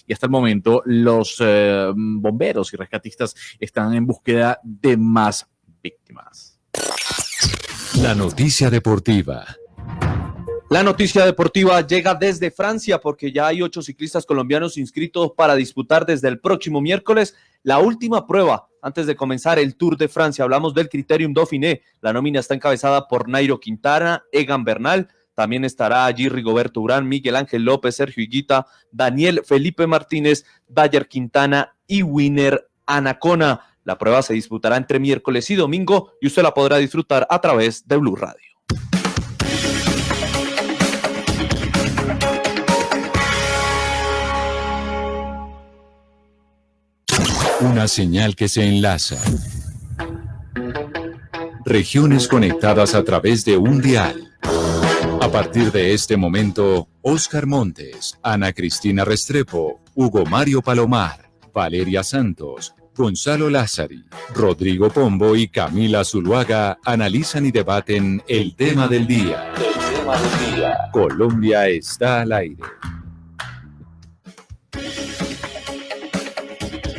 y hasta el momento los bomberos y rescatistas están en búsqueda de más víctimas. La noticia deportiva. La noticia deportiva llega desde Francia porque ya hay 8 ciclistas colombianos inscritos para disputar desde el próximo miércoles la última prueba antes de comenzar el Tour de Francia. Hablamos del Criterium Dauphiné. La nómina está encabezada por Nairo Quintana, Egan Bernal. También estará allí Rigoberto Urán, Miguel Ángel López, Sergio Higuita, Daniel Felipe Martínez, Dayer Quintana y Winner Anacona. La prueba se disputará entre miércoles y domingo y usted la podrá disfrutar a través de Blue Radio. Una señal que se enlaza. Regiones conectadas a través de un dial. A partir de este momento, Óscar Montes, Ana Cristina Restrepo, Hugo Mario Palomar, Valeria Santos, Gonzalo Lázari, Rodrigo Pombo y Camila Zuluaga analizan y debaten el tema del día. El tema del día. Colombia está al aire.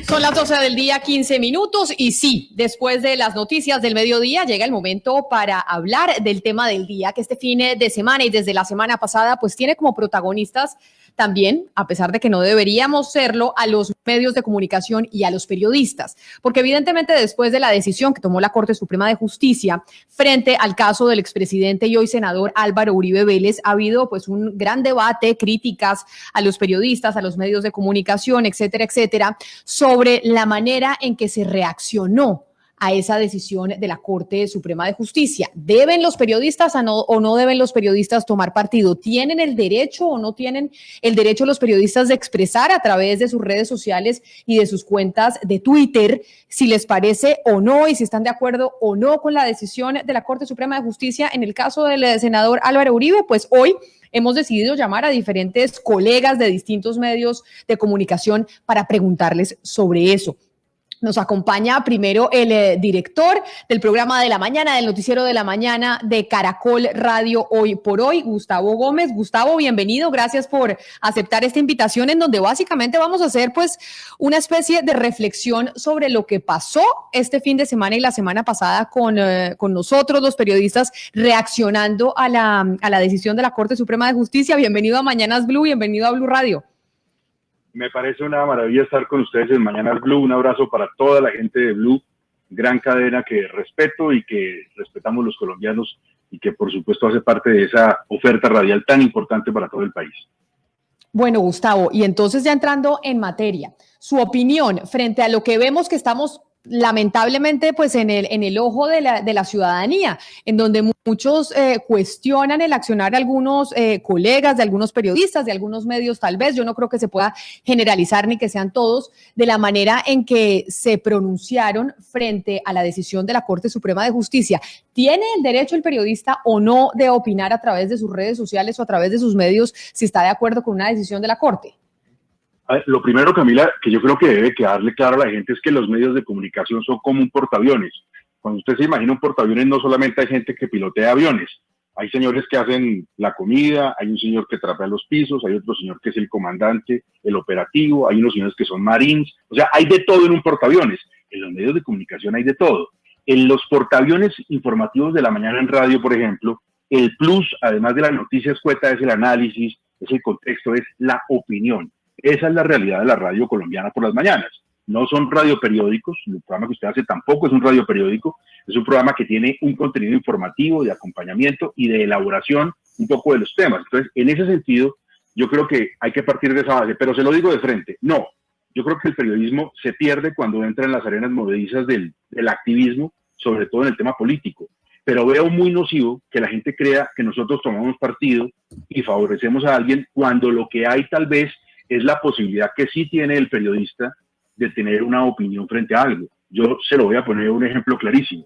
Son las 12 del día, 15 minutos, y sí, después de las noticias del mediodía llega el momento para hablar del tema del día, que este fin de semana y desde la semana pasada pues tiene como protagonistas también, a pesar de que no deberíamos serlo, a los medios de comunicación y a los periodistas, porque evidentemente después de la decisión que tomó la Corte Suprema de Justicia frente al caso del expresidente y hoy senador Álvaro Uribe Vélez, ha habido pues un gran debate, críticas a los periodistas, a los medios de comunicación, etcétera, etcétera, sobre la manera en que se reaccionó a esa decisión de la Corte Suprema de Justicia. ¿Deben los periodistas o no deben los periodistas tomar partido? ¿Tienen el derecho o no tienen el derecho los periodistas de expresar a través de sus redes sociales y de sus cuentas de Twitter si les parece o no y si están de acuerdo o no con la decisión de la Corte Suprema de Justicia en el caso del senador Álvaro Uribe? Pues hoy hemos decidido llamar a diferentes colegas de distintos medios de comunicación para preguntarles sobre eso. Nos acompaña primero el director del programa de la mañana, del noticiero de la mañana de Caracol Radio Hoy por Hoy, Gustavo Gómez. Gustavo, bienvenido, gracias por aceptar esta invitación en donde básicamente vamos a hacer pues una especie de reflexión sobre lo que pasó este fin de semana y la semana pasada con nosotros los periodistas reaccionando a la decisión de la Corte Suprema de Justicia. Bienvenido a Mañanas Blue, bienvenido a Blue Radio. Me parece una maravilla estar con ustedes en Mañanas Blue. Un abrazo para toda la gente de Blue, gran cadena que respeto y que respetamos los colombianos y que por supuesto hace parte de esa oferta radial tan importante para todo el país. Bueno, Gustavo, y entonces ya entrando en materia, su opinión frente a lo que vemos que estamos lamentablemente pues en el ojo de la ciudadanía, en donde muchos cuestionan el accionar de algunos colegas, de algunos periodistas, de algunos medios tal vez. Yo no creo que se pueda generalizar ni que sean todos, de la manera en que se pronunciaron frente a la decisión de la Corte Suprema de Justicia. ¿Tiene el derecho el periodista o no de opinar a través de sus redes sociales o a través de sus medios si está de acuerdo con una decisión de la Corte? Lo primero, Camila, que yo creo que debe quedarle claro a la gente es que los medios de comunicación son como un portaaviones. Cuando usted se imagina un portaaviones, no solamente hay gente que pilotea aviones, hay señores que hacen la comida, hay un señor que trapea los pisos, hay otro señor que es el comandante, el operativo, hay unos señores que son marines, o sea, hay de todo en un portaaviones. En los medios de comunicación hay de todo. En los portaaviones informativos de la mañana en radio, por ejemplo, el plus, además de la noticia escueta, es el análisis, es el contexto, es la opinión. Esa es la realidad de la radio colombiana por las mañanas. No son radioperiódicos, el programa que usted hace tampoco es un radioperiódico, es un programa que tiene un contenido informativo, de acompañamiento y de elaboración un poco de los temas. Entonces, en ese sentido, yo creo que hay que partir de esa base, pero se lo digo de frente, no. Yo creo que el periodismo se pierde cuando entra en las arenas movedizas del activismo, sobre todo en el tema político. Pero veo muy nocivo que la gente crea que nosotros tomamos partido y favorecemos a alguien cuando lo que hay tal vez es la posibilidad que sí tiene el periodista de tener una opinión frente a algo. Yo se lo voy a poner un ejemplo clarísimo.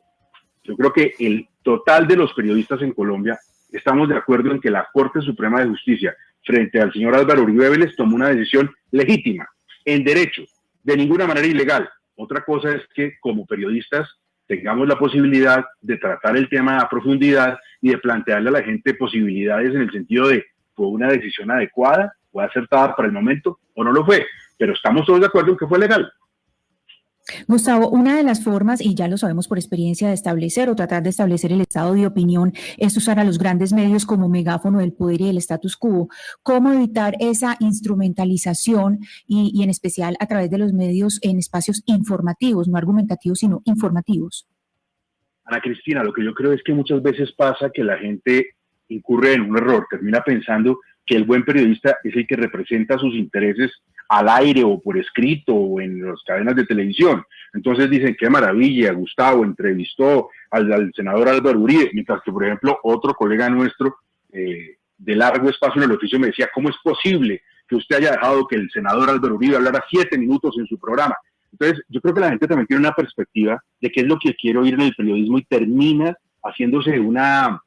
Yo creo que el total de los periodistas en Colombia estamos de acuerdo en que la Corte Suprema de Justicia, frente al señor Álvaro Uribe Vélez, tomó una decisión legítima, en derecho, de ninguna manera ilegal. Otra cosa es que como periodistas tengamos la posibilidad de tratar el tema a profundidad y de plantearle a la gente posibilidades en el sentido de, ¿fue una decisión adecuada? fue acertada para el momento o no lo fue, pero estamos todos de acuerdo en que fue legal. Gustavo, una de las formas, y ya lo sabemos por experiencia, de establecer o tratar de establecer el estado de opinión es usar a los grandes medios como megáfono del poder y del status quo. ¿Cómo evitar esa instrumentalización y en especial a través de los medios en espacios informativos, no argumentativos, sino informativos? Ana Cristina, lo que yo creo es que muchas veces pasa que la gente incurre en un error, termina pensando que el buen periodista es el que representa sus intereses al aire o por escrito o en las cadenas de televisión. Entonces dicen, qué maravilla, Gustavo entrevistó al senador Álvaro Uribe, mientras que, por ejemplo, otro colega nuestro de largo espacio en el oficio me decía, ¿cómo es posible que usted haya dejado que el senador Álvaro Uribe hablara 7 minutos en su programa? Entonces, yo creo que la gente también tiene una perspectiva de qué es lo que quiere oír en el periodismo y termina haciéndose una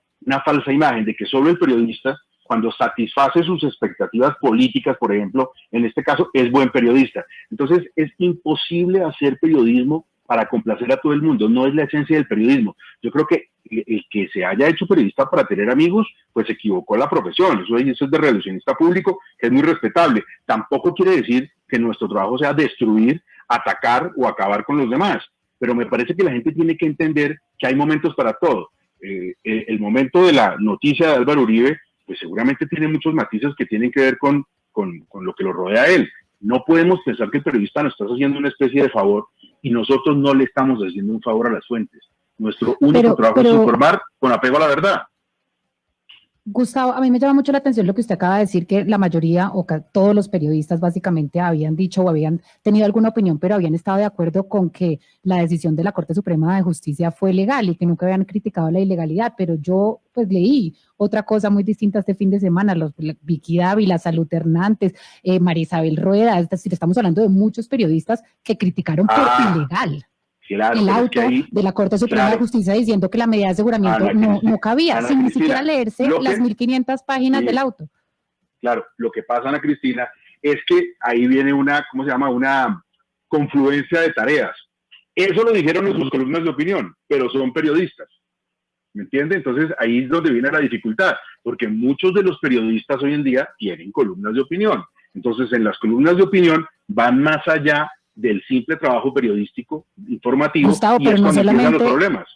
falsa imagen de que solo el periodista, cuando satisface sus expectativas políticas, por ejemplo, en este caso, es buen periodista. Entonces, es imposible hacer periodismo para complacer a todo el mundo, no es la esencia del periodismo. Yo creo que el que se haya hecho periodista para tener amigos, pues se equivocó la profesión, eso es de relacionista público, que es muy respetable. Tampoco quiere decir que nuestro trabajo sea destruir, atacar o acabar con los demás, pero me parece que la gente tiene que entender que hay momentos para todo. El momento de la noticia de Álvaro Uribe, pues seguramente tiene muchos matices que tienen que ver con lo que lo rodea a él. No podemos pensar que el periodista nos está haciendo una especie de favor y nosotros no le estamos haciendo un favor a las fuentes. Nuestro único trabajo es informar con apego a la verdad. Gustavo, a mí me llama mucho la atención lo que usted acaba de decir, que la mayoría o todos los periodistas básicamente habían dicho o habían tenido alguna opinión, pero habían estado de acuerdo con que la decisión de la Corte Suprema de Justicia fue legal y que nunca habían criticado la ilegalidad, pero yo pues leí otra cosa muy distinta este fin de semana, Vicky Dávila, Salud Hernández, María Isabel Rueda, es decir, estamos hablando de muchos periodistas que criticaron por ilegal. Claro, el auto de la Corte Suprema de Justicia diciendo que la medida de aseguramiento no cabía, sin ni siquiera leerse las 1.500 páginas del auto. Claro, lo que pasa, Ana Cristina, es que ahí viene una confluencia de tareas. Eso lo dijeron en sus columnas de opinión, pero son periodistas, ¿me entiende? Entonces ahí es donde viene la dificultad, porque muchos de los periodistas hoy en día tienen columnas de opinión. Entonces en las columnas de opinión van más allá del simple trabajo periodístico, informativo, Gustavo, y es cuando empiezan los problemas.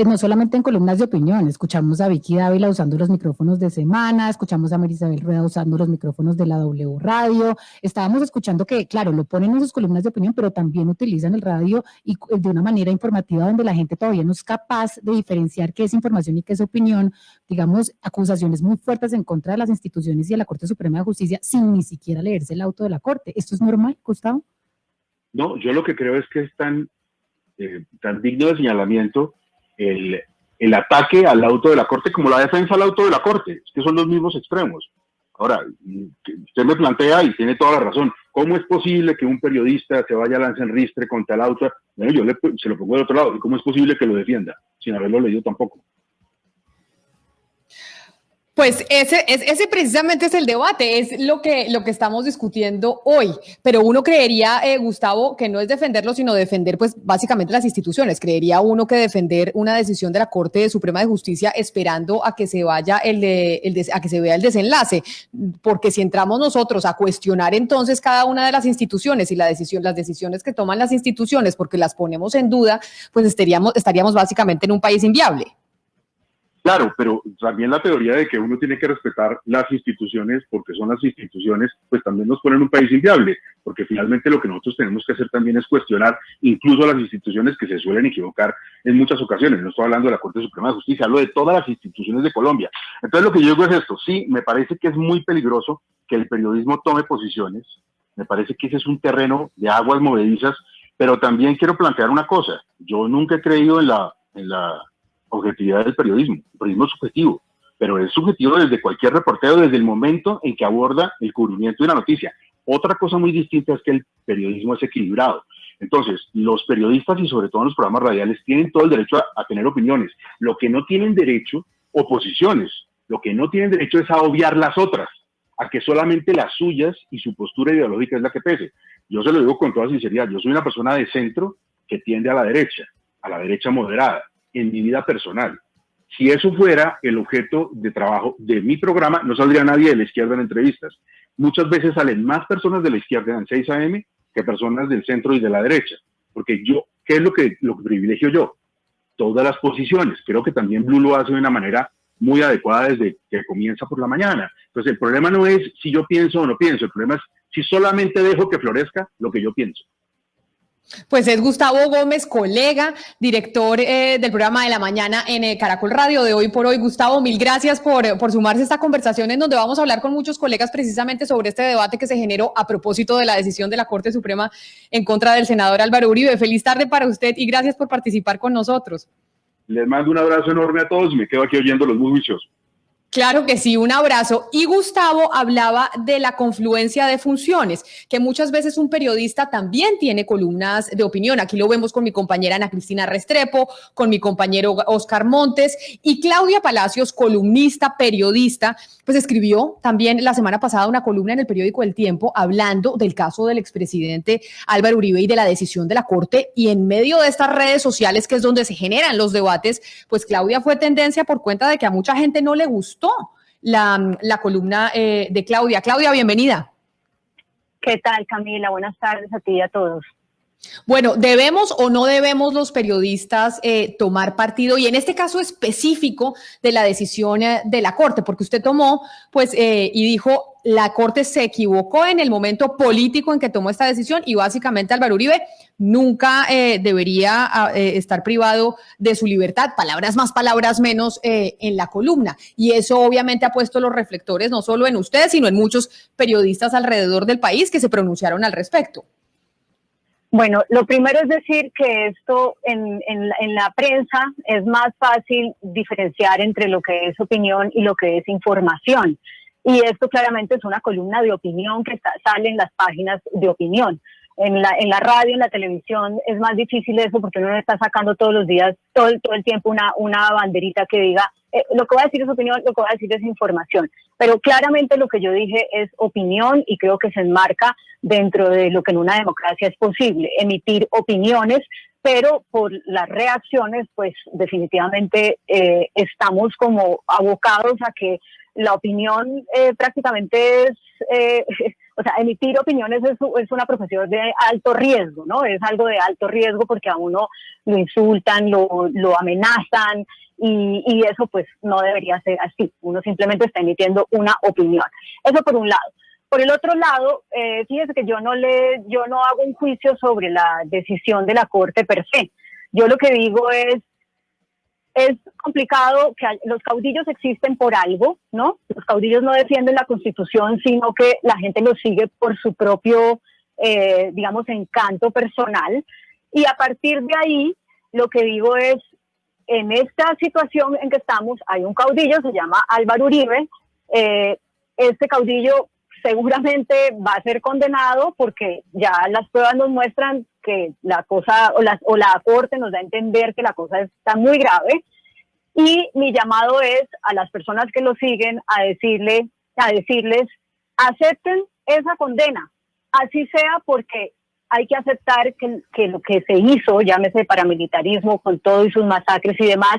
No solamente en columnas de opinión, escuchamos a Vicky Dávila usando los micrófonos de Semana, escuchamos a María Isabel Rueda usando los micrófonos de la W Radio, estábamos escuchando que, claro, lo ponen en sus columnas de opinión, pero también utilizan el radio y de una manera informativa donde la gente todavía no es capaz de diferenciar qué es información y qué es opinión, digamos, acusaciones muy fuertes en contra de las instituciones y de la Corte Suprema de Justicia sin ni siquiera leerse el auto de la Corte. ¿Esto es normal, Gustavo? No, yo lo que creo es que es tan digno de señalamiento el ataque al auto de la Corte como la defensa al auto de la Corte, es que son los mismos extremos. Ahora, usted me plantea, y tiene toda la razón, ¿cómo es posible que un periodista se vaya a lanzar en ristre contra el auto? Bueno, yo se lo pongo del otro lado, ¿y cómo es posible que lo defienda? Sin haberlo leído tampoco. Pues ese precisamente es el debate, es lo que estamos discutiendo hoy, pero uno creería, Gustavo, que no es defenderlo, sino defender pues básicamente las instituciones. Creería uno que defender una decisión de la Corte Suprema de Justicia esperando a que se vaya a que se vea el desenlace, porque si entramos nosotros a cuestionar entonces cada una de las instituciones y las decisiones que toman las instituciones porque las ponemos en duda, pues estaríamos básicamente en un país inviable. Claro, pero también la teoría de que uno tiene que respetar las instituciones porque son las instituciones, pues también nos pone en un país inviable, porque finalmente lo que nosotros tenemos que hacer también es cuestionar incluso a las instituciones que se suelen equivocar en muchas ocasiones. No estoy hablando de la Corte Suprema de Justicia, hablo de todas las instituciones de Colombia. Entonces lo que yo digo es esto, sí, me parece que es muy peligroso que el periodismo tome posiciones, me parece que ese es un terreno de aguas movedizas, pero también quiero plantear una cosa, yo nunca he creído en la objetividad del periodismo. El periodismo es subjetivo, pero es subjetivo desde cualquier reportero, desde el momento en que aborda el cubrimiento de una noticia. Otra cosa muy distinta es que el periodismo es equilibrado. Entonces, los periodistas y sobre todo en los programas radiales tienen todo el derecho a tener opiniones. Lo que no tienen derecho, oposiciones, lo que no tienen derecho es a obviar las otras, a que solamente las suyas y su postura ideológica es la que pese. Yo se lo digo con toda sinceridad, yo soy una persona de centro que tiende a la derecha moderada, en mi vida personal. Si eso fuera el objeto de trabajo de mi programa, no saldría nadie de la izquierda en entrevistas. Muchas veces salen más personas de la izquierda en 6 AM que personas del centro y de la derecha. Porque yo, ¿qué es lo que privilegio yo? Todas las posiciones. Creo que también Blue lo hace de una manera muy adecuada desde que comienza por la mañana. Entonces, el problema no es si yo pienso o no pienso, el problema es si solamente dejo que florezca lo que yo pienso. Pues es Gustavo Gómez, colega, director del programa de la mañana en Caracol Radio de Hoy por Hoy. Gustavo, mil gracias por sumarse a esta conversación en donde vamos a hablar con muchos colegas precisamente sobre este debate que se generó a propósito de la decisión de la Corte Suprema en contra del senador Álvaro Uribe. Feliz tarde para usted y gracias por participar con nosotros. Les mando un abrazo enorme a todos y me quedo aquí oyéndolos muy juiciosos. Claro que sí, un abrazo. Y Gustavo hablaba de la confluencia de funciones, que muchas veces un periodista también tiene columnas de opinión. Aquí lo vemos con mi compañera Ana Cristina Restrepo, con mi compañero Óscar Montes y Claudia Palacios, columnista, periodista, pues escribió también la semana pasada una columna en el periódico El Tiempo hablando del caso del expresidente Álvaro Uribe y de la decisión de la Corte. Y en medio de estas redes sociales, que es donde se generan los debates, pues Claudia fue tendencia por cuenta de que a mucha gente no le gustó la columna de Claudia. Claudia, bienvenida. ¿Qué tal, Camila? Buenas tardes a ti y a todos. Bueno, ¿debemos o no debemos los periodistas tomar partido? Y en este caso específico de la decisión de la Corte, porque usted tomó, pues, y dijo, la Corte se equivocó en el momento político en que tomó esta decisión y básicamente Álvaro Uribe nunca debería estar privado de su libertad, palabras más, palabras menos, en la columna. Y eso obviamente ha puesto los reflectores no solo en ustedes, sino en muchos periodistas alrededor del país que se pronunciaron al respecto. Bueno, lo primero es decir que esto en la prensa es más fácil diferenciar entre lo que es opinión y lo que es información. Y esto claramente es una columna de opinión que sale en las páginas de opinión. En la radio, en la televisión es más difícil eso porque uno no está sacando todos los días, todo el tiempo una banderita que diga lo que voy a decir es opinión, lo que voy a decir es información. Pero claramente lo que yo dije es opinión y creo que se enmarca dentro de lo que en una democracia es posible, emitir opiniones, pero por las reacciones, pues definitivamente estamos como abocados a que la opinión prácticamente es, o sea, emitir opiniones es una profesión de alto riesgo, ¿no? Es algo de alto riesgo porque a uno lo insultan, lo amenazan y eso pues no debería ser así. Uno simplemente está emitiendo una opinión. Eso por un lado. Por el otro lado, fíjese que yo no hago un juicio sobre la decisión de la Corte per se. Yo lo que digo es complicado que los caudillos existen por algo, ¿no? Los caudillos no defienden la Constitución, sino que la gente los sigue por su propio, digamos, encanto personal. Y a partir de ahí, lo que digo es, en esta situación en que estamos, hay un caudillo, se llama Álvaro Uribe. Este caudillo seguramente va a ser condenado porque ya las pruebas nos muestran que la cosa, o la Corte nos da a entender que la cosa está muy grave. Y mi llamado es a las personas que lo siguen a decirles, acepten esa condena, así sea, porque hay que aceptar que lo que se hizo, llámese paramilitarismo con todo y sus masacres y demás,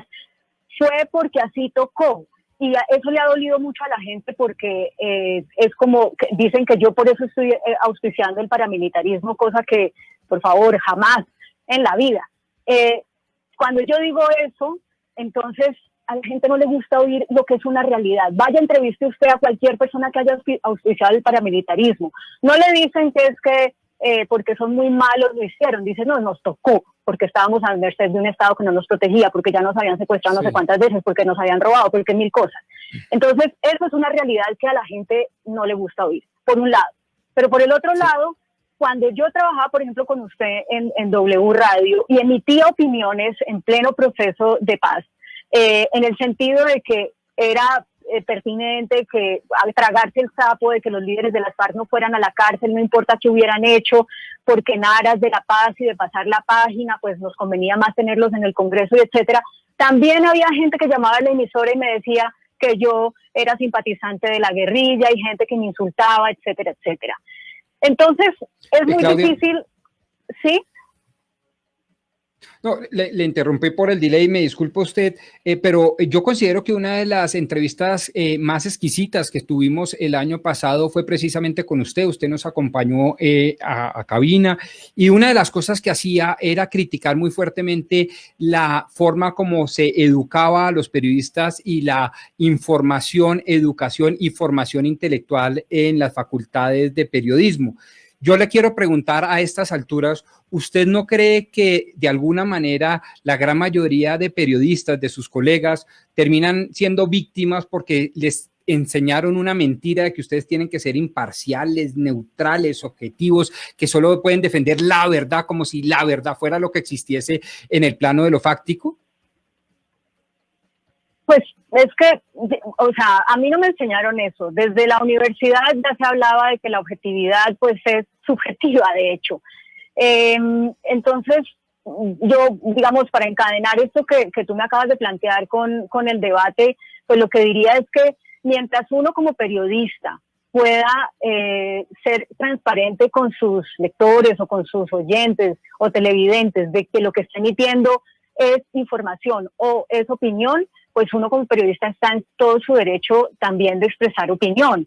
fue porque así tocó. Y eso le ha dolido mucho a la gente porque es como, que dicen que yo por eso estoy auspiciando el paramilitarismo, cosa que, por favor, jamás en la vida. Cuando yo digo eso, entonces a la gente no le gusta oír lo que es una realidad. Vaya, entreviste usted a cualquier persona que haya auspiciado el paramilitarismo. No le dicen que es que porque son muy malos lo hicieron. Dicen, no, nos tocó, porque estábamos a merced de un Estado que no nos protegía, porque ya nos habían secuestrado no sé cuántas veces, porque nos habían robado, porque mil cosas. Entonces, eso es una realidad que a la gente no le gusta oír, por un lado. Pero por el otro lado, cuando yo trabajaba, por ejemplo, con usted en W Radio y emitía opiniones en pleno proceso de paz, en el sentido de que era pertinente que al tragarse el sapo de que los líderes de las FARC no fueran a la cárcel, no importa qué hubieran hecho, porque en aras de la paz y de pasar la página, pues nos convenía más tenerlos en el Congreso y etcétera. También había gente que llamaba a la emisora y me decía que yo era simpatizante de la guerrilla y gente que me insultaba, etcétera, etcétera. Entonces, es muy Claudia, difícil, ¿sí? No, le interrumpí por el delay, me disculpa usted, pero yo considero que una de las entrevistas más exquisitas que tuvimos el año pasado fue precisamente con usted. Usted nos acompañó a cabina y una de las cosas que hacía era criticar muy fuertemente la forma como se educaba a los periodistas y la información, educación y formación intelectual en las facultades de periodismo. Yo le quiero preguntar a estas alturas, ¿usted no cree que de alguna manera la gran mayoría de periodistas, de sus colegas, terminan siendo víctimas porque les enseñaron una mentira de que ustedes tienen que ser imparciales, neutrales, objetivos, que solo pueden defender la verdad como si la verdad fuera lo que existiese en el plano de lo fáctico? Pues es que, o sea, a mí no me enseñaron eso. Desde la universidad ya se hablaba de que la objetividad pues es subjetiva, de hecho. Entonces, yo, digamos, para encadenar esto que tú me acabas de plantear con el debate, pues lo que diría es que mientras uno como periodista pueda ser transparente con sus lectores o con sus oyentes o televidentes de que lo que está emitiendo es información o es opinión, pues uno como periodista está en todo su derecho también de expresar opinión,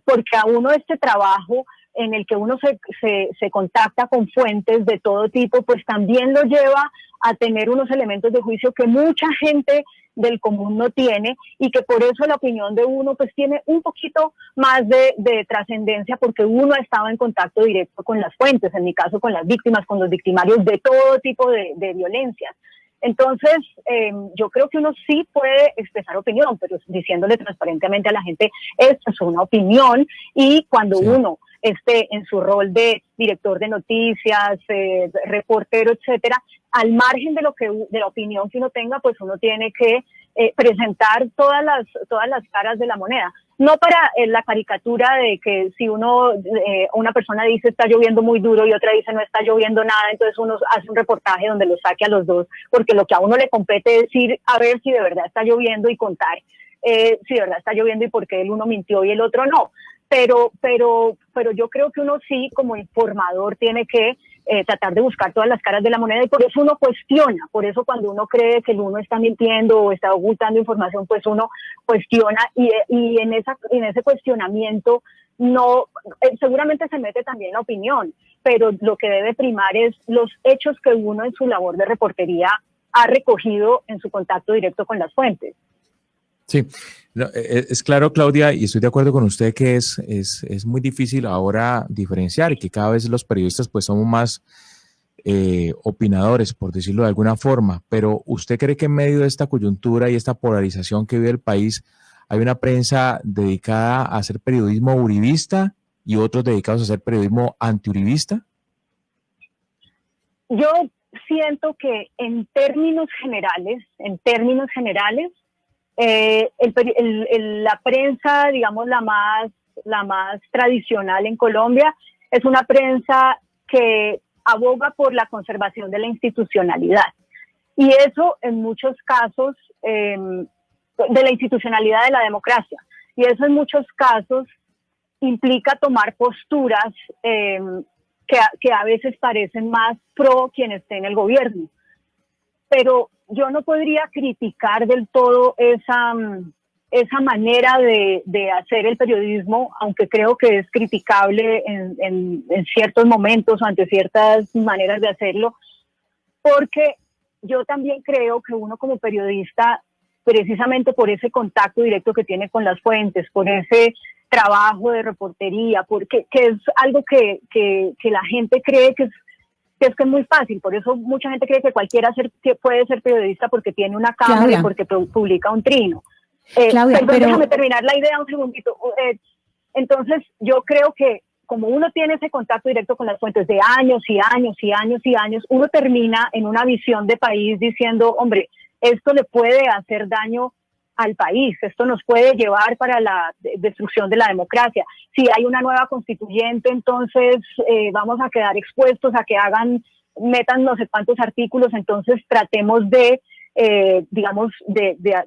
porque a uno este trabajo en el que uno se contacta con fuentes de todo tipo, pues también lo lleva a tener unos elementos de juicio que mucha gente del común no tiene y que por eso la opinión de uno pues tiene un poquito más de trascendencia porque uno ha estado en contacto directo con las fuentes, en mi caso con las víctimas, con los victimarios de todo tipo de violencias. Entonces, yo creo que uno sí puede expresar opinión, pero diciéndole transparentemente a la gente, esto es una opinión, y cuando uno esté en su rol de director de noticias, reportero, etcétera, al margen de la opinión que uno tenga, pues uno tiene que presentar todas las caras de la moneda. No para la caricatura de que si una persona dice está lloviendo muy duro y otra dice no está lloviendo nada, entonces uno hace un reportaje donde lo saque a los dos, porque lo que a uno le compete es decir, a ver si de verdad está lloviendo y contar si de verdad está lloviendo y por qué el uno mintió y el otro no. Pero yo creo que uno sí, como informador, tiene que tratar de buscar todas las caras de la moneda y por eso uno cuestiona, por eso cuando uno cree que el uno está mintiendo o está ocultando información, pues uno cuestiona y en ese cuestionamiento no seguramente se mete también la opinión, pero lo que debe primar es los hechos que uno en su labor de reportería ha recogido en su contacto directo con las fuentes. Sí, no, es claro, Claudia, y estoy de acuerdo con usted que es muy difícil ahora diferenciar y que cada vez los periodistas pues somos más opinadores, por decirlo de alguna forma, pero ¿usted cree que en medio de esta coyuntura y esta polarización que vive el país hay una prensa dedicada a hacer periodismo uribista y otros dedicados a hacer periodismo antiuribista? Yo siento que en términos generales, la prensa, digamos, la más tradicional en Colombia, es una prensa que aboga por la conservación de la institucionalidad. Y eso en muchos casos, de la institucionalidad de la democracia. Y eso en muchos casos implica tomar posturas que a veces parecen más pro quien esté en el gobierno. Pero yo no podría criticar del todo esa manera de hacer el periodismo, aunque creo que es criticable en ciertos momentos o ante ciertas maneras de hacerlo, porque yo también creo que uno como periodista, precisamente por ese contacto directo que tiene con las fuentes, por ese trabajo de reportería, porque que es algo que la gente cree que es muy fácil, por eso mucha gente cree que cualquiera puede ser periodista porque tiene una cámara, Claudia, y porque publica un trino. Claudia, pero déjame terminar la idea un segundito. Entonces, yo creo que como uno tiene ese contacto directo con las fuentes de años y años y años y años, uno termina en una visión de país diciendo, hombre, esto le puede hacer daño al país, esto nos puede llevar para la destrucción de la democracia. Si hay una nueva constituyente, entonces vamos a quedar expuestos a que metan no sé cuántos artículos, entonces tratemos de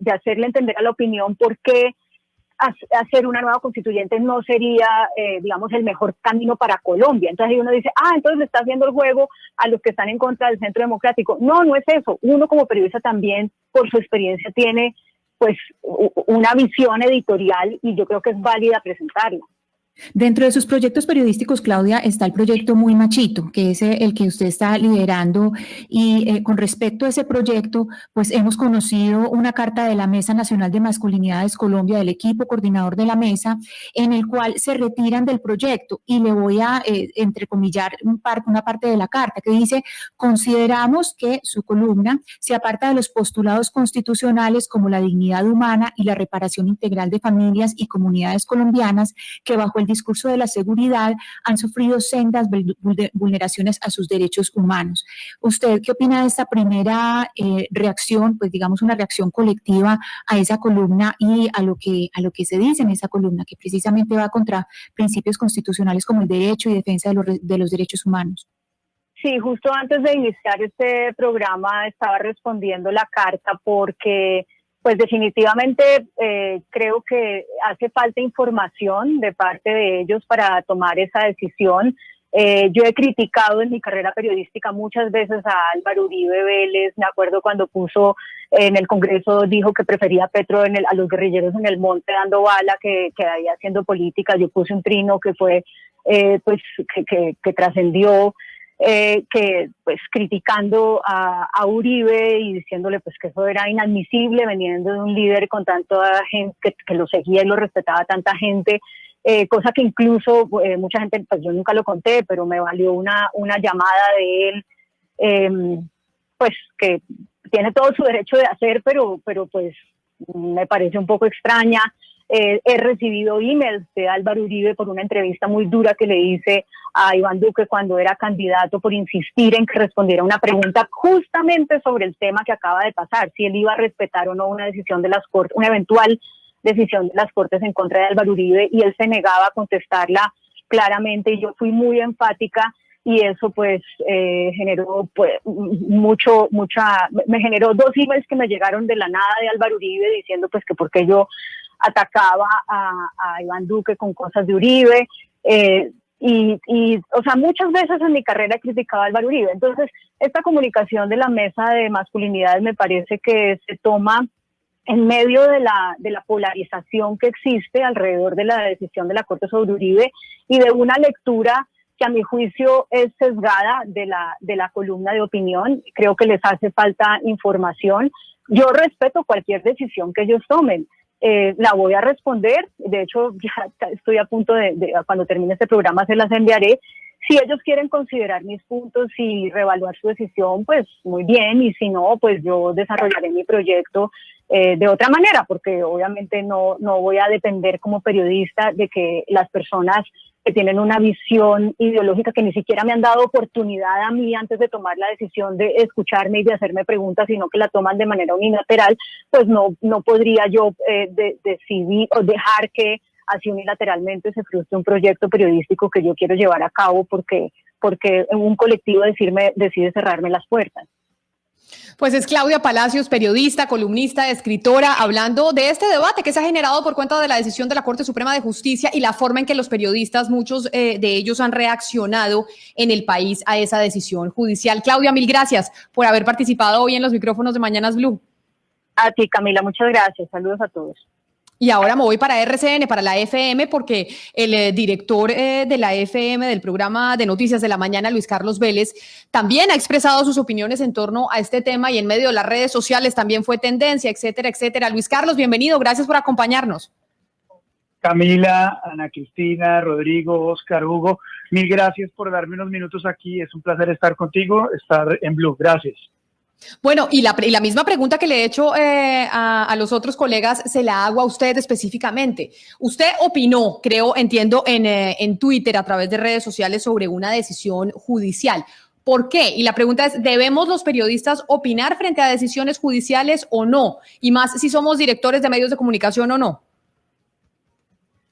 hacerle entender a la opinión por qué hacer una nueva constituyente no sería, digamos, el mejor camino para Colombia. Entonces uno dice, entonces le está haciendo el juego a los que están en contra del Centro Democrático. No, no es eso. Uno como periodista también, por su experiencia, tiene pues una visión editorial y yo creo que es válida presentarla. Dentro de sus proyectos periodísticos, Claudia, está el proyecto Muy Machito, que es el que usted está liderando. Y con respecto a ese proyecto, pues hemos conocido una carta de la Mesa Nacional de Masculinidades Colombia, del equipo coordinador de la mesa, en el cual se retiran del proyecto. Y le voy a entrecomillar una parte de la carta que dice: consideramos que su columna se aparta de los postulados constitucionales como la dignidad humana y la reparación integral de familias y comunidades colombianas que bajo el discurso de la seguridad han sufrido sendas vulneraciones a sus derechos humanos. ¿Usted qué opina de esta primera reacción, pues digamos una reacción colectiva a esa columna y a lo que se dice en esa columna, que precisamente va contra principios constitucionales como el derecho y defensa de los derechos humanos? Sí, justo antes de iniciar este programa estaba respondiendo la carta porque pues definitivamente creo que hace falta información de parte de ellos para tomar esa decisión. Yo he criticado en mi carrera periodística muchas veces a Álvaro Uribe Vélez. Me acuerdo cuando puso en el Congreso, dijo que prefería a Petro a los guerrilleros en el monte dando bala que ahí haciendo política. Yo puse un trino que fue pues que trascendió. Que pues criticando a Uribe y diciéndole pues que eso era inadmisible veniendo de un líder con tanta gente que lo seguía y lo respetaba tanta gente, cosa que incluso mucha gente, pues yo nunca lo conté, pero me valió una llamada de él, pues que tiene todo su derecho de hacer, pero pues me parece un poco extraña. He recibido emails de Álvaro Uribe por una entrevista muy dura que le hice a Iván Duque cuando era candidato por insistir en que respondiera una pregunta justamente sobre el tema que acaba de pasar, si él iba a respetar o no una decisión de las Cortes, una eventual decisión de las Cortes en contra de Álvaro Uribe, y él se negaba a contestarla claramente, y yo fui muy enfática, y eso pues generó pues me generó 2 emails que me llegaron de la nada de Álvaro Uribe diciendo pues que porque yo atacaba a Iván Duque con cosas de Uribe, y o sea, muchas veces en mi carrera he criticado a Álvaro Uribe. Entonces, esta comunicación de la Mesa de Masculinidades me parece que se toma en medio de la polarización que existe alrededor de la decisión de la Corte sobre Uribe y de una lectura que a mi juicio es sesgada de la columna de opinión. Creo que les hace falta información. Yo respeto cualquier decisión que ellos tomen. La voy a responder, de hecho ya estoy a punto de cuando termine este programa se las enviaré. Si ellos quieren considerar mis puntos y reevaluar su decisión, pues muy bien, y si no, pues yo desarrollaré mi proyecto de otra manera, porque obviamente no voy a depender como periodista de que las personas que tienen una visión ideológica que ni siquiera me han dado oportunidad a mí antes de tomar la decisión de escucharme y de hacerme preguntas, sino que la toman de manera unilateral, pues no podría yo decidir o dejar que así unilateralmente se frustre un proyecto periodístico que yo quiero llevar a cabo porque un colectivo decide cerrarme las puertas. Pues es Claudia Palacios, periodista, columnista, escritora, hablando de este debate que se ha generado por cuenta de la decisión de la Corte Suprema de Justicia y la forma en que los periodistas, muchos de ellos han reaccionado en el país a esa decisión judicial. Claudia, mil gracias por haber participado hoy en los micrófonos de Mañanas Blue. A ti, Camila, muchas gracias. Saludos a todos. Y ahora me voy para RCN, para la FM, porque el director de la FM, del programa de noticias de la mañana, Luis Carlos Vélez, también ha expresado sus opiniones en torno a este tema y en medio de las redes sociales también fue tendencia, etcétera, etcétera. Luis Carlos, bienvenido, gracias por acompañarnos. Camila, Ana Cristina, Rodrigo, Oscar, Hugo, mil gracias por darme unos minutos aquí. Es un placer estar contigo, estar en Blue. Gracias. Bueno, y la misma pregunta que le he hecho a los otros colegas, se la hago a usted específicamente. Usted opinó, entiendo, en Twitter, a través de redes sociales, sobre una decisión judicial. ¿Por qué? Y la pregunta es, ¿debemos los periodistas opinar frente a decisiones judiciales o no? Y más si somos directores de medios de comunicación o no.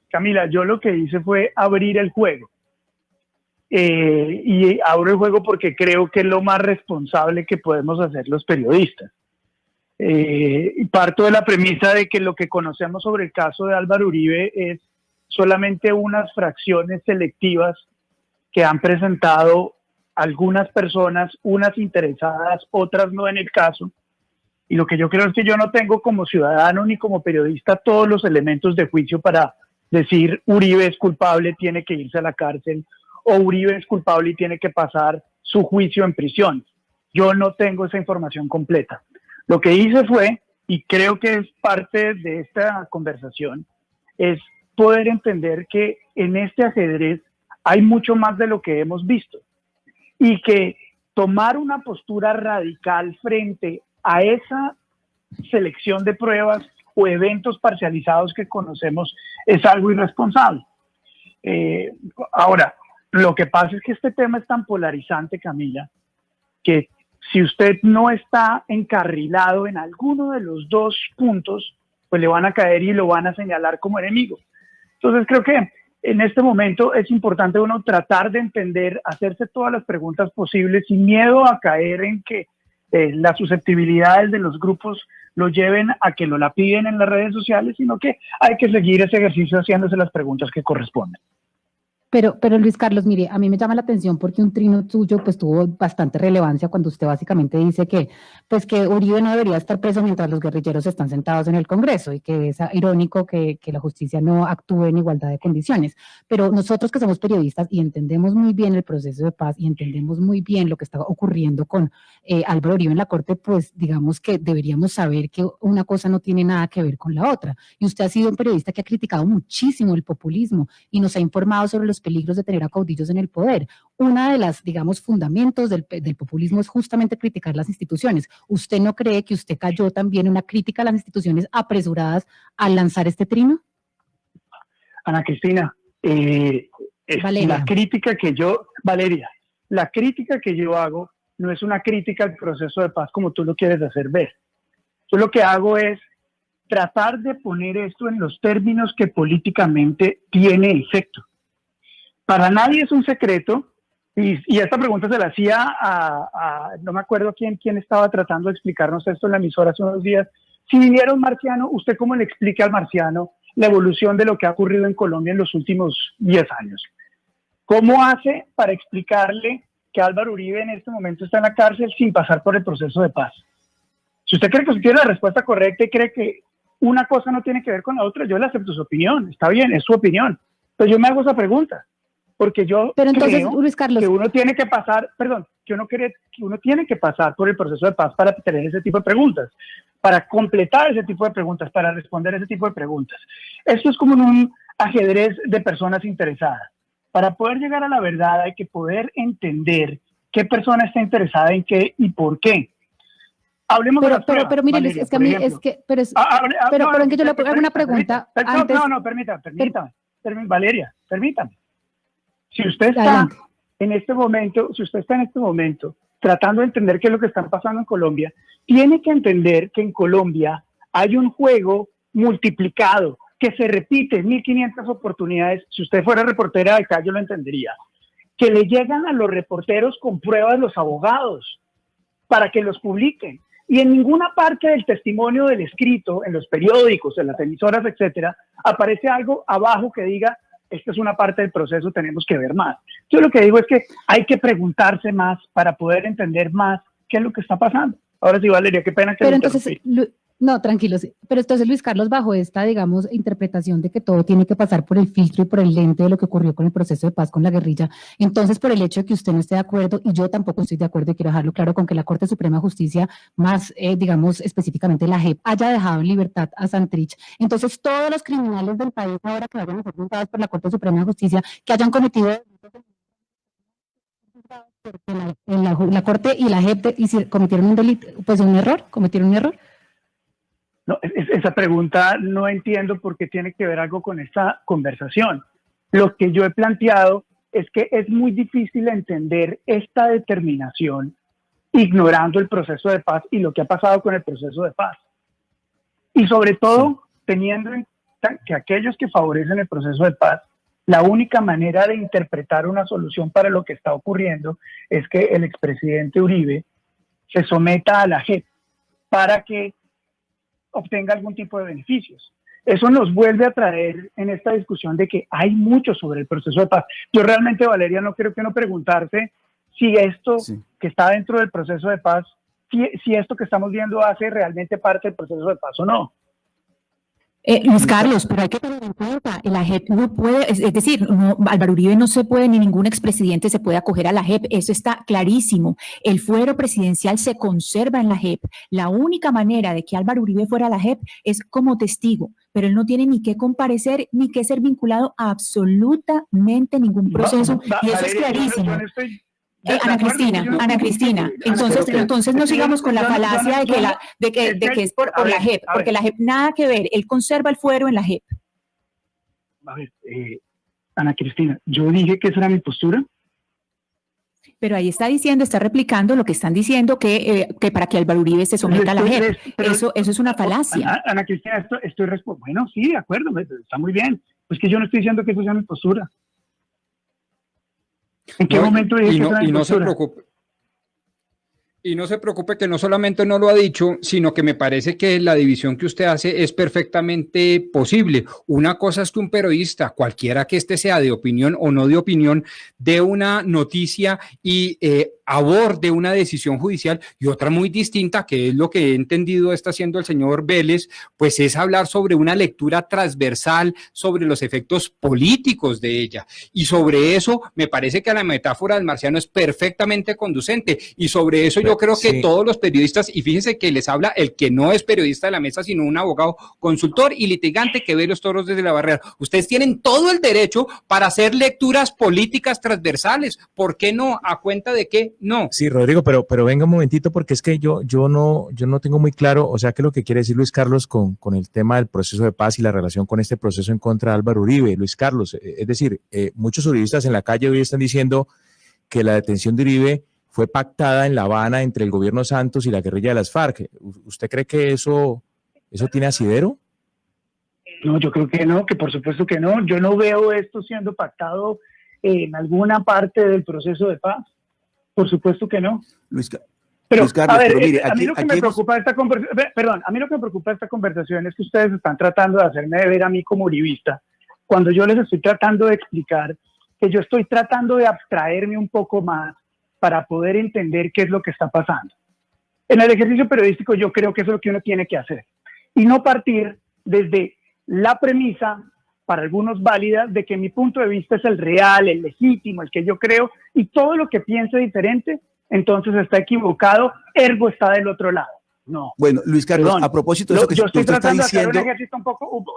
Camila, yo lo que hice fue abrir el juego. Y abro el juego porque creo que es lo más responsable que podemos hacer los periodistas. Y parto de la premisa de que lo que conocemos sobre el caso de Álvaro Uribe es solamente unas fracciones selectivas que han presentado algunas personas, unas interesadas, otras no en el caso. Y lo que yo creo es que yo no tengo como ciudadano ni como periodista todos los elementos de juicio para decir Uribe es culpable, tiene que irse a la cárcel, o Uribe es culpable y tiene que pasar su juicio en prisión. Yo no tengo esa información completa. Lo que hice fue, y creo que es parte de esta conversación, es poder entender que en este ajedrez hay mucho más de lo que hemos visto y que tomar una postura radical frente a esa selección de pruebas o eventos parcializados que conocemos es algo irresponsable. Ahora, lo que pasa es que este tema es tan polarizante, Camila, que si usted no está encarrilado en alguno de los dos puntos, pues le van a caer y lo van a señalar como enemigo. Entonces creo que en este momento es importante uno tratar de entender, hacerse todas las preguntas posibles sin miedo a caer en que las susceptibilidades de los grupos lo lleven a que lo lapiden en las redes sociales, sino que hay que seguir ese ejercicio haciéndose las preguntas que corresponden. Pero Luis Carlos, mire, a mí me llama la atención porque un trino tuyo pues tuvo bastante relevancia cuando usted básicamente dice que pues que Uribe no debería estar preso mientras los guerrilleros están sentados en el Congreso y que es irónico que la justicia no actúe en igualdad de condiciones. Pero nosotros que somos periodistas y entendemos muy bien el proceso de paz y entendemos muy bien lo que está ocurriendo con Álvaro Uribe en la Corte, pues digamos que deberíamos saber que una cosa no tiene nada que ver con la otra. Y usted ha sido un periodista que ha criticado muchísimo el populismo y nos ha informado sobre los peligros de tener a caudillos en el poder. Una de las, digamos, fundamentos del populismo es justamente criticar las instituciones. ¿Usted no cree que usted cayó también en una crítica a las instituciones apresuradas al lanzar este trino? Ana Cristina, Valeria. La crítica que yo hago no es una crítica al proceso de paz como tú lo quieres hacer ver. Yo lo que hago es tratar de poner esto en los términos que políticamente tiene efecto. Para nadie es un secreto, y esta pregunta se la hacía no me acuerdo quién estaba tratando de explicarnos esto en la emisora hace unos días. Si viniera un marciano, ¿usted cómo le explica al marciano la evolución de lo que ha ocurrido en Colombia en los últimos 10 años? ¿Cómo hace para explicarle que Álvaro Uribe en este momento está en la cárcel sin pasar por el proceso de paz? Si usted cree que usted tiene la respuesta correcta y cree que una cosa no tiene que ver con la otra, yo le acepto su opinión, está bien, es su opinión, pero yo me hago esa pregunta. Porque yo entonces, creo Luis Carlos, que uno tiene que pasar, que uno tiene que pasar por el proceso de paz para tener ese tipo de preguntas, para completar ese tipo de preguntas, para responder ese tipo de preguntas. Esto es como un ajedrez de personas interesadas. Para poder llegar a la verdad hay que poder entender qué persona está interesada en qué y por qué. Hablemos de las pruebas. Pero mire, Valeria, es que a mí, es que, pero en que yo le hago una pregunta antes. Permítame, Valeria, permítame. Si usted está en este momento, tratando de entender qué es lo que está pasando en Colombia, tiene que entender que en Colombia hay un juego multiplicado que se repite en 1.500 oportunidades. Si usted fuera reportera de acá, yo lo entendería. Que le llegan a los reporteros con pruebas los abogados para que los publiquen. Y en ninguna parte del testimonio del escrito, en los periódicos, en las emisoras, etcétera, aparece algo abajo que diga: esta es una parte del proceso, tenemos que ver más. Yo lo que digo es que hay que preguntarse más para poder entender más qué es lo que está pasando. Ahora sí, Valeria, qué pena que pero entonces, no, tranquilo, sí. Pero entonces, Luis Carlos, bajo esta, digamos, interpretación de que todo tiene que pasar por el filtro y por el lente de lo que ocurrió con el proceso de paz con la guerrilla, entonces, por el hecho de que usted no esté de acuerdo, y yo tampoco estoy de acuerdo, y quiero dejarlo claro, con que la Corte Suprema de Justicia, más, digamos, específicamente la JEP, haya dejado en libertad a Santrich, entonces todos los criminales del país, ahora que vayan a ser juzgados por la Corte Suprema de Justicia, que hayan cometido la Corte y la JEP cometieron un delito, pues cometieron un error. No, esa pregunta no entiendo por qué tiene que ver algo con esta conversación. Lo que yo he planteado es que es muy difícil entender esta determinación ignorando el proceso de paz y lo que ha pasado con el proceso de paz. Y sobre todo, teniendo en cuenta que aquellos que favorecen el proceso de paz, la única manera de interpretar una solución para lo que está ocurriendo es que el expresidente Uribe se someta a la JEP para que obtenga algún tipo de beneficios. Eso nos vuelve a traer en esta discusión de que hay mucho sobre el proceso de paz. Yo realmente, Valeria, no creo que no preguntarte si esto que está dentro del proceso de paz, si esto que estamos viendo hace realmente parte del proceso de paz o no. Luis Carlos, pero hay que tener en cuenta, la JEP no puede, es decir, no, Álvaro Uribe no se puede, ni ningún expresidente se puede acoger a la JEP, eso está clarísimo. El fuero presidencial se conserva en la JEP. La única manera de que Álvaro Uribe fuera a la JEP es como testigo, pero él no tiene ni que comparecer ni que ser vinculado a absolutamente ningún proceso, y eso es clarísimo. Ana Cristina, entonces no sigamos con la falacia de que es por la JEP, porque la JEP nada que ver, él conserva el fuero en la JEP. A ver, Ana Cristina, yo dije que esa era mi postura. Pero ahí está diciendo, está replicando lo que están diciendo, que para que Álvaro Uribe se someta a la JEP. Eso es una falacia. Ana Cristina, bueno, sí, de acuerdo, está muy bien. Pues que yo no estoy diciendo que esa sea mi postura. ¿En qué momento dije que no se preocupe? Y no se preocupe que no solamente no lo ha dicho, sino que me parece que la división que usted hace es perfectamente posible. Una cosa es que un periodista, cualquiera que este sea de opinión o no de opinión, dé una noticia y aborde una decisión judicial, y otra muy distinta, que es lo que he entendido está haciendo el señor Vélez, pues es hablar sobre una lectura transversal sobre los efectos políticos de ella. Y sobre eso me parece que la metáfora del marciano es perfectamente conducente, y sobre eso yo creo que todos los periodistas, y fíjense que les habla el que no es periodista de la mesa, sino un abogado consultor y litigante que ve los toros desde la barrera. Ustedes tienen todo el derecho para hacer lecturas políticas transversales. ¿Por qué no? ¿A cuenta de qué? No. Sí, Rodrigo, pero venga un momentito, porque es que yo no tengo muy claro, o sea, qué es lo que quiere decir Luis Carlos con el tema del proceso de paz y la relación con este proceso en contra de Álvaro Uribe. Luis Carlos, es decir, muchos uribistas en la calle hoy están diciendo que la detención de Uribe fue pactada en La Habana entre el gobierno Santos y la guerrilla de las FARC. ¿Usted cree que eso tiene asidero? No, yo creo que no, que por supuesto que no. Yo no veo esto siendo pactado en alguna parte del proceso de paz. Por supuesto que no. Luis Carlos, a ver, pero mire, a mí lo que me preocupa esta conversación, a mí lo que me preocupa esta conversación es que ustedes están tratando de hacerme ver a mí como uribista, cuando yo les estoy tratando de explicar que yo estoy tratando de abstraerme un poco más para poder entender qué es lo que está pasando. En el ejercicio periodístico yo creo que eso es lo que uno tiene que hacer, y no partir desde la premisa, para algunos válida, de que mi punto de vista es el real, el legítimo, el que yo creo, y todo lo que piense diferente, entonces está equivocado, ergo está del otro lado. No. Bueno, Luis Carlos, a propósito de eso que usted está diciendo...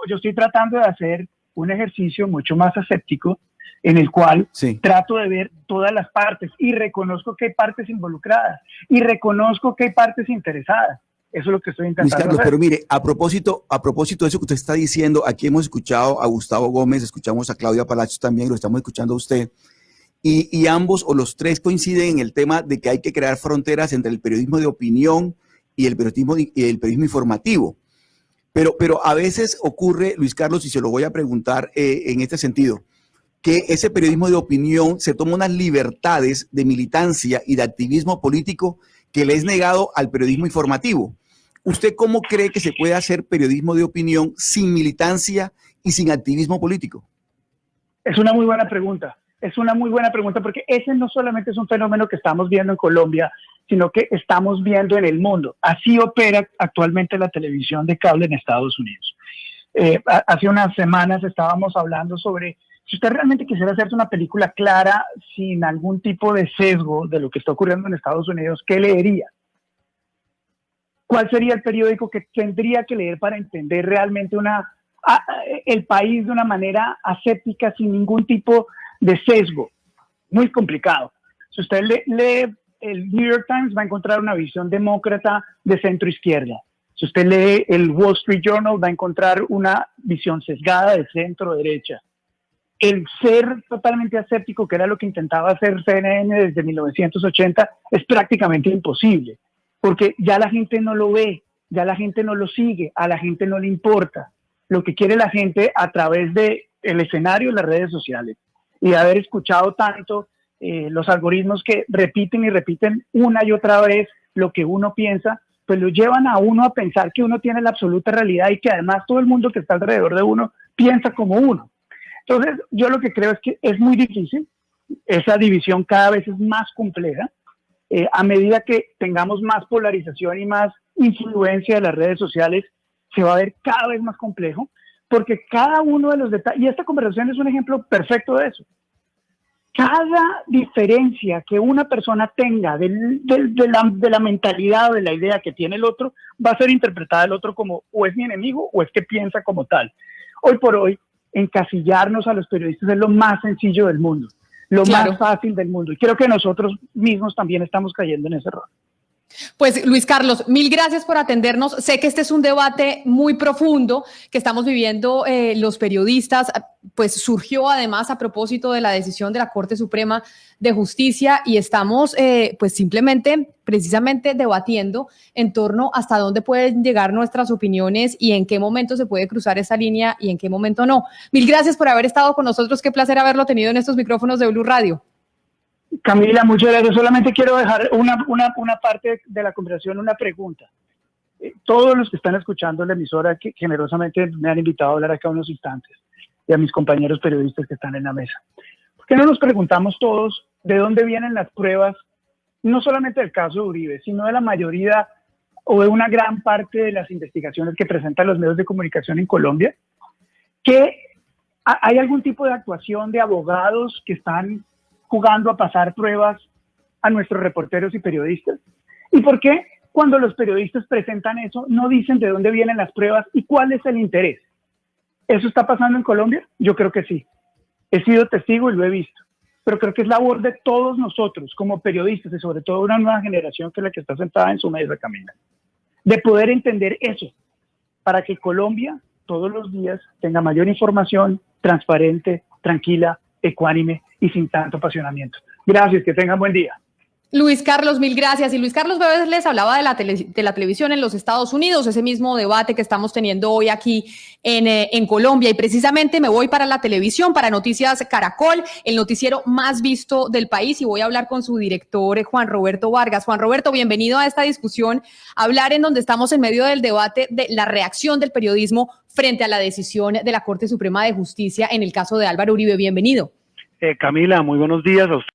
Yo estoy tratando de hacer un ejercicio mucho más aséptico, en el cual trato de ver todas las partes, y reconozco que hay partes involucradas, y reconozco que hay partes interesadas. Eso es lo que estoy intentando Luis Carlos, hacer. pero mire, a propósito de eso que usted está diciendo, aquí hemos escuchado a Gustavo Gómez, escuchamos a Claudia Palacios también, lo estamos escuchando a usted, y ambos o los tres coinciden en el tema de que hay que crear fronteras entre el periodismo de opinión y el periodismo informativo. Pero a veces ocurre, Luis Carlos, y se lo voy a preguntar en este sentido, que ese periodismo de opinión se toma unas libertades de militancia y de activismo político que le es negado al periodismo informativo. ¿Usted cómo cree que se puede hacer periodismo de opinión sin militancia y sin activismo político? Es una muy buena pregunta. Es una muy buena pregunta, porque ese no solamente es un fenómeno que estamos viendo en Colombia, sino que estamos viendo en el mundo. Así opera actualmente la televisión de cable en Estados Unidos. Hace unas semanas estábamos hablando sobre si usted realmente quisiera hacerse una película clara, sin algún tipo de sesgo de lo que está ocurriendo en Estados Unidos, ¿qué leería? ¿Cuál sería el periódico que tendría que leer para entender realmente el país de una manera aséptica, sin ningún tipo de sesgo? Muy complicado. Si usted lee el New York Times, va a encontrar una visión demócrata de centro izquierda. Si usted lee el Wall Street Journal, va a encontrar una visión sesgada de centro derecha. El ser totalmente aséptico, que era lo que intentaba hacer CNN desde 1980, es prácticamente imposible, porque ya la gente no lo ve, ya la gente no lo sigue, a la gente no le importa. Lo que quiere la gente a través del escenario de las redes sociales, y de haber escuchado tanto los algoritmos que repiten y repiten una y otra vez lo que uno piensa, pues lo llevan a uno a pensar que uno tiene la absoluta realidad y que además todo el mundo que está alrededor de uno piensa como uno. Entonces, yo lo que creo es que es muy difícil, esa división cada vez es más compleja, a medida que tengamos más polarización y más influencia de las redes sociales, se va a ver cada vez más complejo, porque cada uno de los detalles, y esta conversación es un ejemplo perfecto de eso, cada diferencia que una persona tenga de la mentalidad o de la idea que tiene el otro, va a ser interpretada el otro como o es mi enemigo o es que piensa como tal. Hoy por hoy, encasillarnos a los periodistas es lo más sencillo del mundo, lo Claro. más fácil del mundo. Y creo que nosotros mismos también estamos cayendo en ese error. Pues Luis Carlos, mil gracias por atendernos. Sé que este es un debate muy profundo que estamos viviendo los periodistas, pues surgió además a propósito de la decisión de la Corte Suprema de Justicia y estamos pues simplemente, precisamente debatiendo en torno hasta dónde pueden llegar nuestras opiniones y en qué momento se puede cruzar esa línea y en qué momento no. Mil gracias por haber estado con nosotros. Qué placer haberlo tenido en estos micrófonos de Blue Radio. Camila, muchas gracias. Solamente quiero dejar una parte de la conversación, una pregunta. Todos los que están escuchando la emisora, que generosamente me han invitado a hablar acá unos instantes, y a mis compañeros periodistas que están en la mesa, ¿por qué no nos preguntamos todos de dónde vienen las pruebas, no solamente del caso de Uribe, sino de la mayoría o de una gran parte de las investigaciones que presentan los medios de comunicación en Colombia? ¿Que hay algún tipo de actuación de abogados que están jugando a pasar pruebas a nuestros reporteros y periodistas? ¿Y por qué cuando los periodistas presentan eso no dicen de dónde vienen las pruebas y cuál es el interés? ¿Eso está pasando en Colombia? Yo creo que sí. He sido testigo y lo he visto. Pero creo que es labor de todos nosotros como periodistas y sobre todo una nueva generación que es la que está sentada en su mesa, Camila, de poder entender eso para que Colombia todos los días tenga mayor información, transparente, tranquila, ecuánime y sin tanto apasionamiento. Gracias, que tengan buen día. Luis Carlos, mil gracias. Y Luis Carlos Bebes les hablaba de la televisión en los Estados Unidos, ese mismo debate que estamos teniendo hoy aquí en Colombia. Y precisamente me voy para la televisión, para Noticias Caracol, el noticiero más visto del país. Y voy a hablar con su director, Juan Roberto Vargas. Juan Roberto, bienvenido a esta discusión, hablar en donde estamos en medio del debate de la reacción del periodismo frente a la decisión de la Corte Suprema de Justicia en el caso de Álvaro Uribe. Bienvenido. Camila, muy buenos días a usted.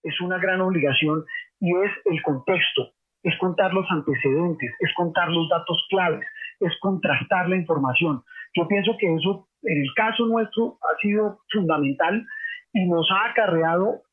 Es una gran obligación y es el contexto, es contar los antecedentes, es contar los datos claves, es contrastar la información. Yo pienso que eso en el caso nuestro ha sido fundamental y nos ha acarreado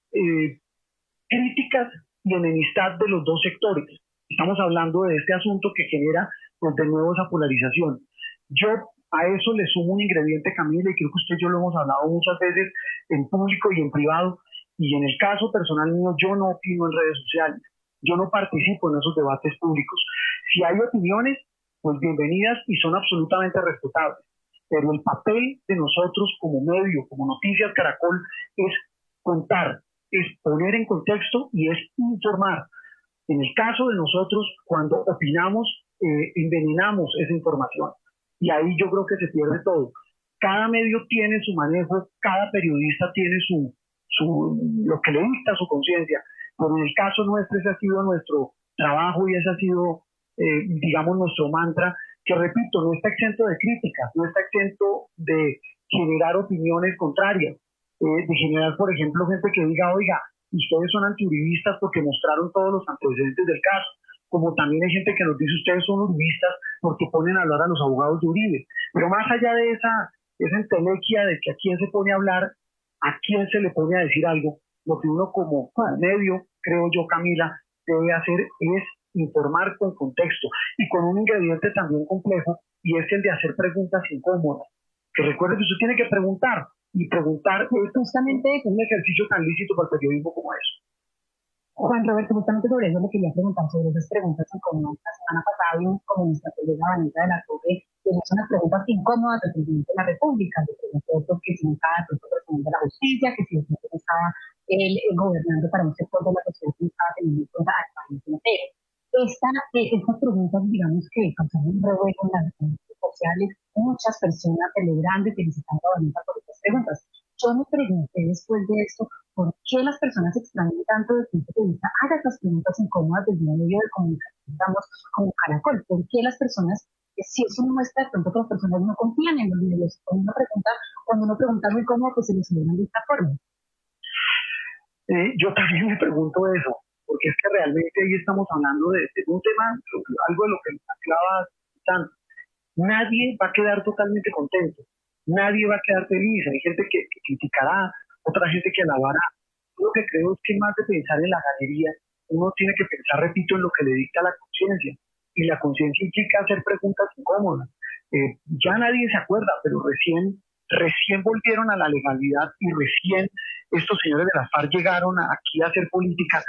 críticas y enemistad de los dos sectores. Estamos hablando de este asunto que genera pues, de nuevo esa polarización. Yo a eso le sumo un ingrediente, Camila, y creo que usted y yo lo hemos hablado muchas veces en público y en privado, y en el caso personal mío, yo no opino en redes sociales, yo no participo en esos debates públicos. Si hay opiniones, pues bienvenidas y son absolutamente respetables, pero el papel de nosotros como medio, como Noticias Caracol, es contar, es poner en contexto y es informar. En el caso de nosotros, cuando opinamos, envenenamos esa información. Y ahí yo creo que se pierde todo. Cada medio tiene su manejo, cada periodista tiene lo que le dicta su conciencia. Pero en el caso nuestro, ese ha sido nuestro trabajo y ese ha sido, digamos, nuestro mantra, que repito, no está exento de críticas, no está exento de generar opiniones contrarias, de generar, por ejemplo, gente que diga, oiga, ustedes son antiuribistas porque mostraron todos los antecedentes del caso, como también hay gente que nos dice, ustedes son uribistas porque ponen a hablar a los abogados de Uribe. Pero más allá de esa entelequia de que a quién se pone a hablar, a quién se le pone a decir algo, lo que uno como medio, creo yo, Camila, debe hacer es informar con contexto y con un ingrediente también complejo, y es el de hacer preguntas incómodas. Que recuerde que usted tiene que preguntar, y preguntar es justamente un ejercicio tan lícito para el periodismo como eso. Juan Roberto, justamente sobre eso le quería preguntar, sobre esas preguntas incómodas. La semana pasada vimos como nuestra colega Vanessa de la Torre le hizo unas preguntas incómodas al presidente de la República, le preguntó que si no estaba el presidente de la justicia, que si no estaba él gobernando para un sector de la sociedad que no estaba teniendo en cuenta al país entero. Estas preguntas, digamos que causaron un revuelo en las redes sociales, muchas personas celebrando y felicitando a Vanessa por estas preguntas. Yo me pregunté después de esto, ¿por qué las personas extrañan tanto desde el punto de vista haga estas preguntas incómodas desde un medio de comunicación, digamos, como Caracol? ¿Por qué las personas, si eso no muestra de pronto que las personas no confían en los medios? Cuando uno pregunta muy cómodo, pues se lo celebran de esta forma. Yo también me pregunto eso, porque es que realmente ahí estamos hablando de un tema, algo de lo que nos aclava tanto. Nadie va a quedar totalmente contento, nadie va a quedar feliz, hay gente que criticará, otra gente que alabará. Yo lo que creo es que más de pensar en la galería, uno tiene que pensar, repito, en lo que le dicta la conciencia, y la conciencia implica hacer preguntas incómodas. Ya nadie se acuerda, pero recién volvieron a la legalidad y recién estos señores de la FARC llegaron aquí a hacer política.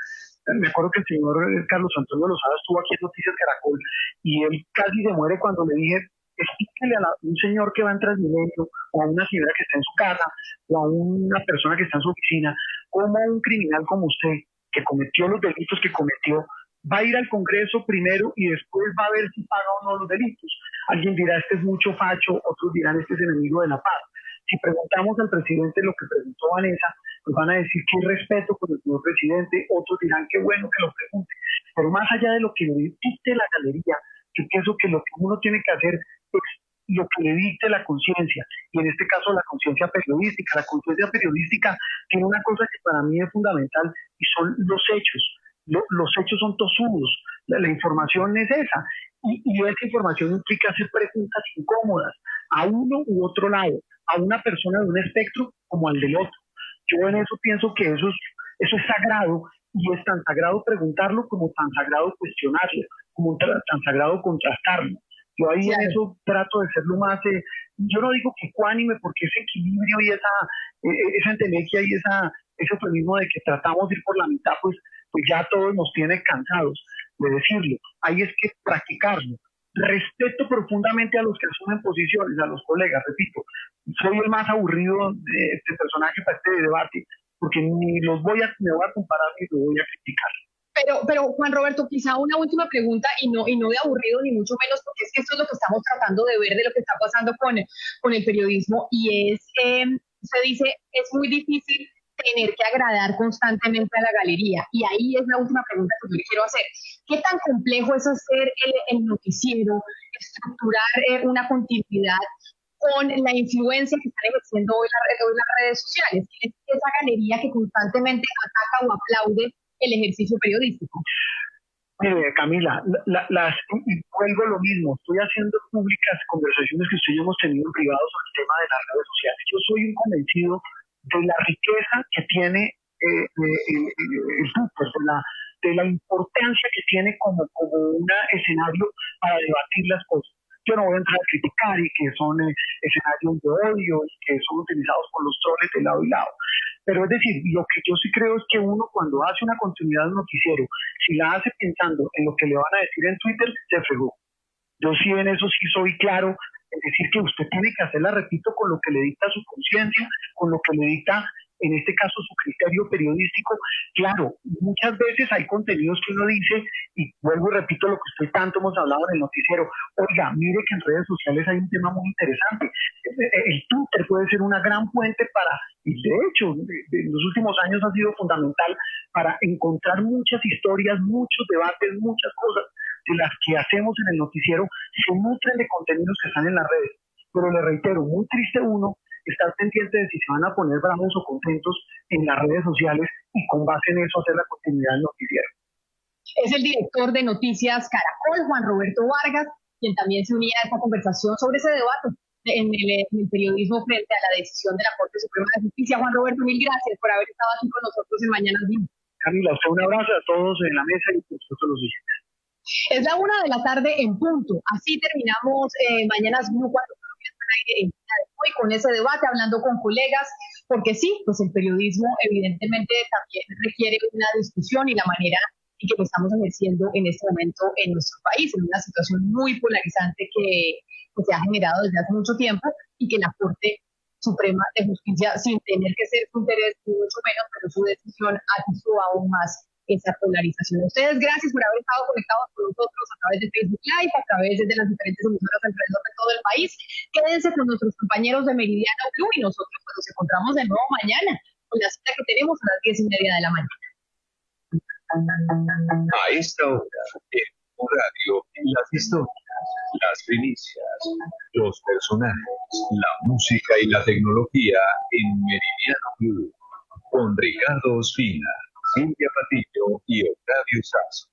Me acuerdo que el señor Carlos Antonio Lozada estuvo aquí en Noticias Caracol y él casi se muere cuando le dije, explíquele a un señor que va en Transmilenio o a una señora que está en su casa o a una persona que está en su oficina, cómo un criminal como usted, que cometió los delitos que cometió, va a ir al Congreso primero y después va a ver si paga o no los delitos. Alguien dirá, este es mucho facho, otros dirán, este es enemigo de la paz. Si preguntamos al presidente lo que preguntó Vanessa, pues van a decir que hay respeto con el señor presidente, otros dirán que bueno que lo pregunte. Pero más allá de lo que le dicte la galería, yo pienso que lo que uno tiene que hacer es lo que le dicte la conciencia, y en este caso la conciencia periodística. La conciencia periodística tiene una cosa que para mí es fundamental y son los hechos. Los hechos son tosudos, la información es esa, y esa información implica hacer preguntas incómodas a uno u otro lado, a una persona de un espectro como al del otro. Yo en eso pienso que eso es sagrado, y es tan sagrado preguntarlo como tan sagrado cuestionarlo, como tan sagrado contrastarlo. Yo ahí en eso trato de ser lo más, yo no digo que ecuánime, porque ese equilibrio y esa entelequia y ese eufemismo de que tratamos de ir por la mitad, pues ya todos nos tiene cansados de decirlo. Ahí es que practicarlo. Respeto profundamente a los que asumen posiciones, a los colegas, repito, soy el más aburrido de este personaje para este debate, porque ni me voy a comparar ni los voy a criticar. Pero Juan Roberto, quizá una última pregunta, y no de aburrido ni mucho menos, porque es que esto es lo que estamos tratando de ver de lo que está pasando con el periodismo, y es, usted dice, es muy difícil tener que agradar constantemente a la galería, y ahí es la última pregunta que yo le quiero hacer. ¿Qué tan complejo es hacer el noticiero, estructurar una continuidad con la influencia que están ejerciendo hoy las redes sociales? ¿Qué es esa galería que constantemente ataca o aplaude el ejercicio periodístico? Mire, Camila, vuelvo a lo mismo. Estoy haciendo públicas conversaciones que usted y yo hemos tenido en privado sobre el tema de las redes sociales. Yo soy un convencido de la riqueza que tiene el Twitter, de la importancia que tiene como un escenario para debatir las cosas. Yo no voy a entrar a criticar y que son escenarios de odio y que son utilizados por los troles de lado y lado. Pero es decir, lo que yo sí creo es que uno cuando hace una continuidad de un noticiero, si la hace pensando en lo que le van a decir en Twitter, se fregó. Yo sí en eso sí soy claro, en decir que usted tiene que hacerla, repito, con lo que le dicta su conciencia, con lo que le dicta, en este caso, su criterio periodístico. Claro, muchas veces hay contenidos que uno dice, y vuelvo y repito lo que usted tanto hemos hablado en el noticiero, oiga, mire que en redes sociales hay un tema muy interesante. El Twitter puede ser una gran fuente para, y de hecho, en los últimos años ha sido fundamental para encontrar muchas historias, muchos debates, muchas cosas de las que hacemos en el noticiero, se nutren de contenidos que están en las redes. Pero le reitero, muy triste uno estar pendiente de si se van a poner bravos o contentos en las redes sociales y con base en eso hacer la continuidad del noticiero. Es el director de Noticias Caracol, Juan Roberto Vargas, quien también se unía a esta conversación sobre ese debate en el periodismo frente a la decisión de la Corte Suprema de Justicia. Juan Roberto, mil gracias por haber estado aquí con nosotros en Mañanas Blue. Camila, usted un abrazo a todos en la mesa y por supuesto los oyentes. Es la 1:00 p.m. en punto. Así terminamos Mañanas Blue cuando hoy con ese debate, hablando con colegas, porque sí, pues el periodismo evidentemente también requiere una discusión y la manera en que lo estamos ejerciendo en este momento en nuestro país, en una situación muy polarizante que se ha generado desde hace mucho tiempo y que la Corte Suprema de Justicia, sin tener que ser su interés, ni mucho menos, pero su decisión atizó aún más esa polarización. A ustedes, gracias por haber estado conectados con nosotros a través de Facebook Live, a través de las diferentes emisoras alrededor de todo el país. Quédense con nuestros compañeros de Meridiano Blue y nosotros pues, nos encontramos de nuevo mañana con la cita que tenemos a las 10:30 de la mañana. A esta hora, en tu radio, las historias, las primicias, los personajes, la música y la tecnología en Meridiano Blue, con Ricardo Ospina, Silvia Patillo y Octavio Sazo.